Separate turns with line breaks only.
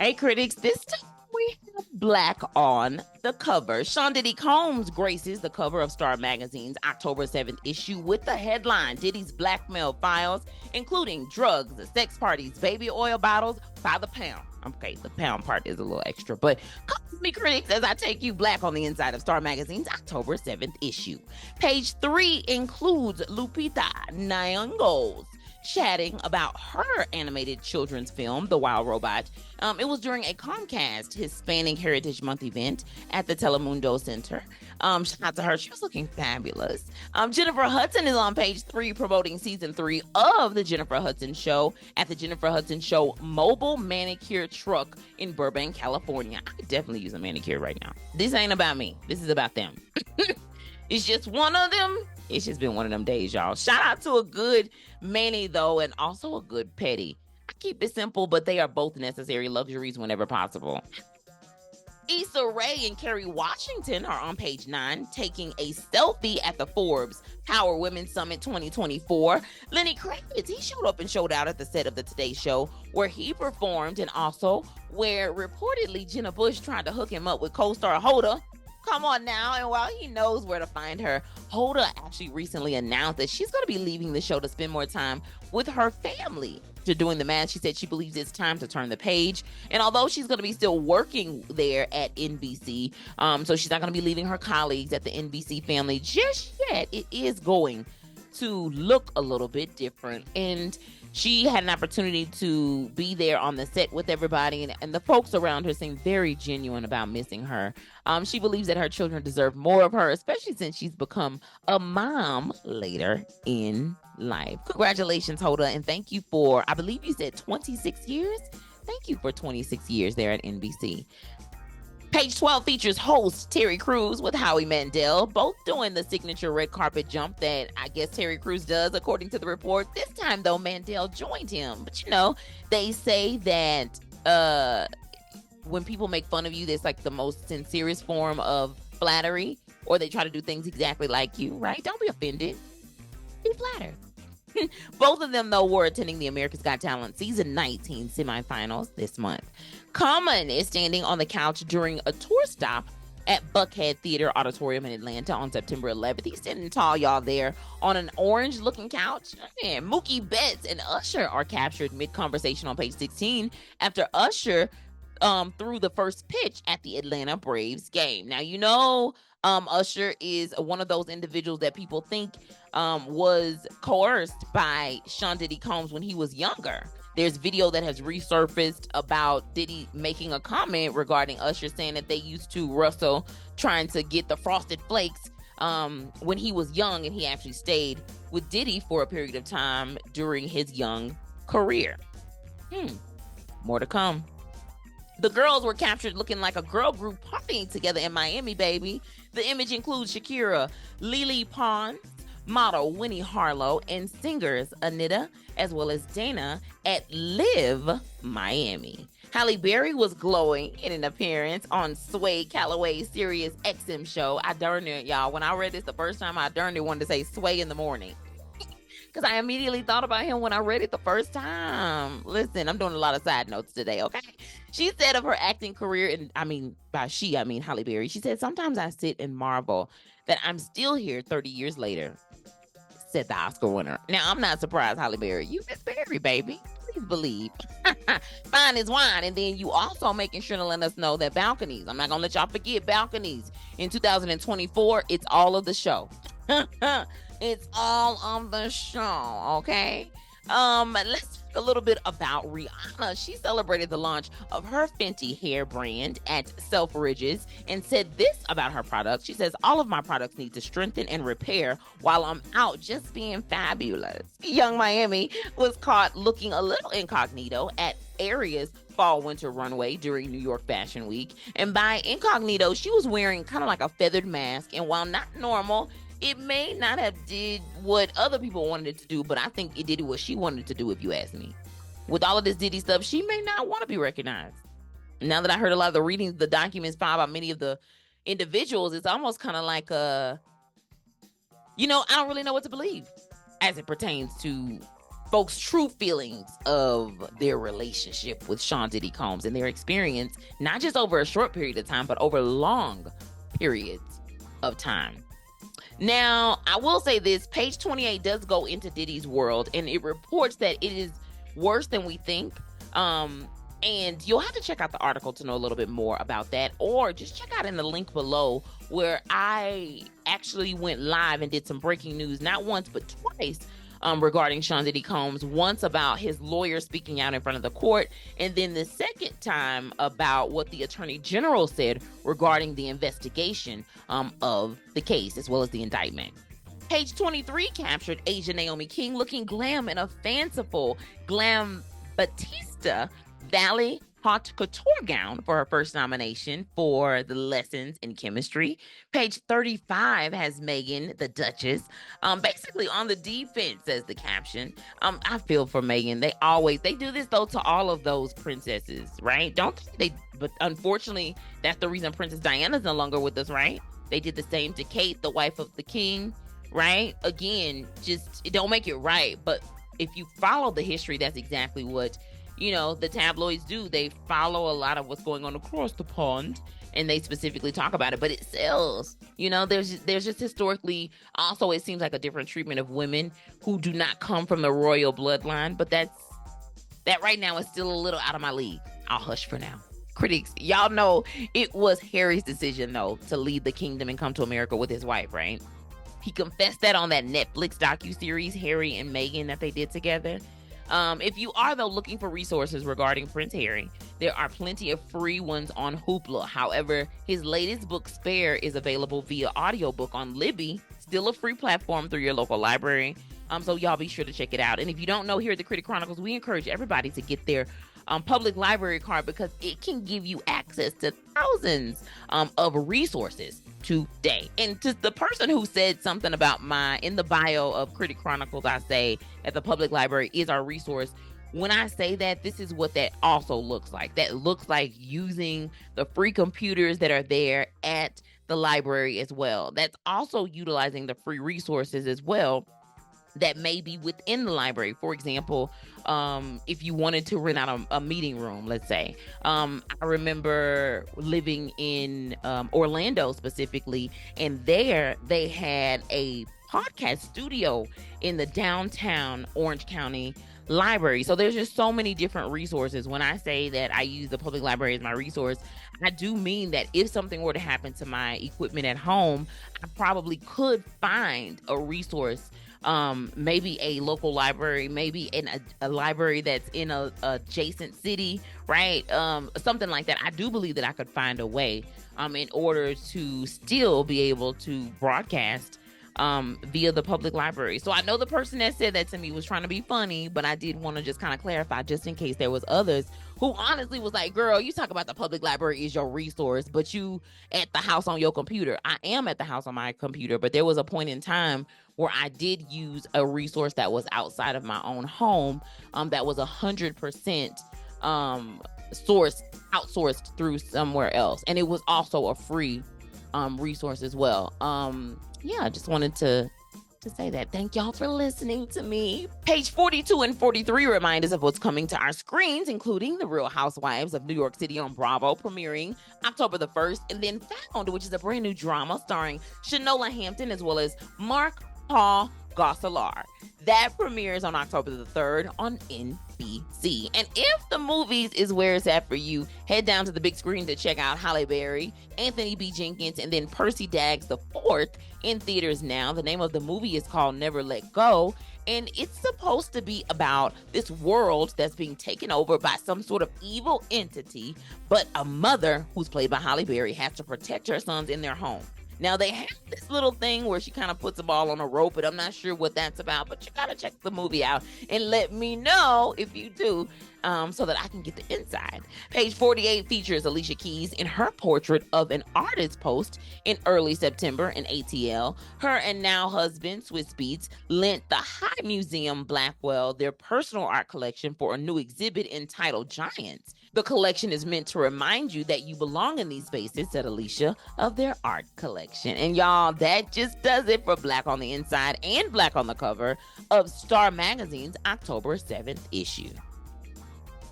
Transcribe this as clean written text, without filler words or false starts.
Hey, critics, this time we have black on the cover. Sean Diddy Combs graces the cover of Star Magazine's October 7th issue with the headline, Diddy's Blackmail Files, including drugs, sex parties, baby oil bottles by the pound. Okay, the pound part is a little extra, but come with me, critics, as I take you black on the inside of Star Magazine's October 7th issue. Page 3 includes Lupita Nyong'o's chatting about her animated children's film, The Wild Robot. It was during a Comcast Hispanic Heritage Month event at the Telemundo Center. Shout out to her. She was looking fabulous. Jennifer Hudson is on page 3 promoting season 3 of The Jennifer Hudson Show at the Jennifer Hudson Show mobile manicure truck in Burbank, California. I could definitely use a manicure right now. This ain't about me. This is about them. It's just one of them. It's just been one of them days, y'all. Shout out to a good mani, though, and also a good petty. I keep it simple, but they are both necessary luxuries whenever possible. Issa Rae and Kerry Washington are on page 9, taking a selfie at the Forbes Power Women Summit 2024. Lenny Kravitz, he showed up and showed out at the set of the Today Show, where he performed, and also where reportedly Jenna Bush tried to hook him up with co-star Hoda. Come on now. And while he knows where to find her, Hoda actually recently announced that she's going to be leaving the show to spend more time with her family. After doing the math, she said she believes it's time to turn the page. And although she's going to be still working there at NBC, so she's not going to be leaving her colleagues at the NBC family just yet, it is going to look a little bit different. And she had an opportunity to be there on the set with everybody, and the folks around her seem very genuine about missing her. She believes that her children deserve more of her, especially since she's become a mom later in life. Congratulations, Hoda, and thank you for, I believe you said 26 years? Thank you for 26 years there at NBC. Page 12 features host Terry Crews with Howie Mandel, both doing the signature red carpet jump that I guess Terry Crews does, according to the report. This time, though, Mandel joined him. But, you know, they say that when people make fun of you, that's like the most sincerest form of flattery, or they try to do things exactly like you, right? Don't be offended. Be flattered. Both of them, though, were attending the America's Got Talent season 19 semifinals this month. Common is standing on the couch during a tour stop at Buckhead Theater Auditorium in Atlanta on September 11th. He's standing tall, y'all, there on an orange-looking couch. Man, Mookie Betts and Usher are captured mid-conversation on page 16 after Usher threw the first pitch at the Atlanta Braves game. Now, you know, Usher is one of those individuals that people think was coerced by Sean Diddy Combs when he was younger. There's video that has resurfaced about Diddy making a comment regarding Usher, saying that they used to wrestle trying to get the Frosted Flakes when he was young, and he actually stayed with Diddy for a period of time during his young career. More to come. The girls were captured looking like a girl group partying together in Miami, baby. The image includes Shakira, Lily Pons, model Winnie Harlow, and singers Anita as well as Dana at Live Miami. Halle Berry was glowing in an appearance on Sway Calloway's Sirius XM show. I darn it, y'all. When I read this the first time, I darn it wanted to say Sway in the morning. Because I immediately thought about him when I read it the first time. Listen, I'm doing a lot of side notes today, okay? She said of her acting career, and I mean Halle Berry, she said, "Sometimes I sit and marvel that I'm still here 30 years later," said the Oscar winner. Now, I'm not surprised, Halle Berry. You Miss Berry, baby. Please believe. Fine as wine. And then you also making sure to let us know that balconies, I'm not going to let y'all forget balconies. In 2024, it's all of the show. It's all on the show, okay? Let's talk a little bit about Rihanna. She celebrated the launch of her Fenty hair brand at Selfridges and said this about her products. She says, "All of my products need to strengthen and repair while I'm out just being fabulous." Young Miami was caught looking a little incognito at Aria's fall-winter runway during New York Fashion Week. And by incognito, she was wearing kind of like a feathered mask. And while not normal, it may not have did what other people wanted it to do, but I think it did what she wanted it to do, if you ask me. With all of this Diddy stuff, she may not want to be recognized. Now that I heard a lot of the readings, the documents filed by many of the individuals, it's almost kind of like I don't really know what to believe as it pertains to folks' true feelings of their relationship with Sean Diddy Combs and their experience, not just over a short period of time, but over long periods of time. Now, I will say this, page 28 does go into Diddy's world, and it reports that it is worse than we think. And you'll have to check out the article to know a little bit more about that, or just check out in the link below where I actually went live and did some breaking news, not once, but twice, regarding Sean Diddy Combs. Once about his lawyer speaking out in front of the court, and then the second time about what the Attorney General said regarding the investigation of the case, as well as the indictment. Page 23 captured Asia Naomi King looking glam in a fanciful glam Batista Valley haute couture gown for her first nomination for the Lessons in Chemistry. Page 35 has Meghan, the Duchess, basically on the defense, says the caption. I feel for Meghan. They do this though to all of those princesses, right? Don't they? But unfortunately, that's the reason Princess Diana's no longer with us, right? They did the same to Kate, the wife of the king, right? Again, just it don't make it right. But if you follow the history, that's exactly what the tabloids do. They follow a lot of what's going on across the pond, and they specifically talk about it, but it sells. There's just historically also, it seems like a different treatment of women who do not come from the royal bloodline, but that right now is still a little out of my league. I'll hush for now. Critics, y'all know it was Harry's decision though to leave the kingdom and come to America with his wife, right? He confessed that on that Netflix docuseries, Harry and Meghan, that they did together. If you are, though, looking for resources regarding Prince Harry, there are plenty of free ones on Hoopla. However, his latest book, Spare, is available via audiobook on Libby, still a free platform through your local library. So y'all be sure to check it out. And if you don't know, here at the Critic Chronicles, we encourage everybody to get their public library card, because it can give you access to thousands of resources today. And to the person who said something about in the bio of Critic Chronicles, I say that the public library is our resource. When I say that, this is what that also looks like. That looks like using the free computers that are there at the library as well. That's also utilizing the free resources as well that may be within the library. For example, if you wanted to rent out a meeting room, let's say. I remember living in Orlando specifically, and there they had a podcast studio in the downtown Orange County library. So there's just so many different resources. When I say that I use the public library as my resource, I do mean that if something were to happen to my equipment at home, I probably could find a resource, maybe a local library, maybe in a library that's in a adjacent city, right? Something like that. I do believe that I could find a way in order to still be able to broadcast via the public library. So I know the person that said that to me was trying to be funny, but I did want to just kind of clarify, just in case there was others who honestly was like, girl, you talk about the public library is your resource, but you at the house on your computer. I am at the house on my computer, but there was a point in time where I did use a resource that was outside of my own home, that was 100% outsourced through somewhere else. And it was also a free resource as well. I just wanted to say that. Thank y'all for listening to me. Page 42 and 43 remind us of what's coming to our screens, including The Real Housewives of New York City on Bravo, premiering October the 1st, and then Found, which is a brand new drama starring Shanola Hampton as well as Mark Paul Gosselaar. That premieres on October the 3rd on NBC. And if the movies is where it's at for you, head down to the big screen to check out Halle Berry, Anthony B. Jenkins, and then Percy Daggs the Fourth in theaters now. The name of the movie is called Never Let Go, and it's supposed to be about this world that's being taken over by some sort of evil entity, but a mother, who's played by Halle Berry, has to protect her sons in their home. Now, they have this little thing where she kind of puts a ball on a rope, but I'm not sure what that's about. But you got to check the movie out and let me know if you do. so that I can get the inside. Page 48 features Alicia Keys in her portrait of an artist post in early September in ATL. Her and now husband, Swiss Beats, lent the High Museum Blackwell their personal art collection for a new exhibit entitled Giants. The collection is meant to remind you that you belong in these spaces, said Alicia, of their art collection. And y'all, that just does it for Black on the Inside and Black on the Cover of Star Magazine's October 7th issue.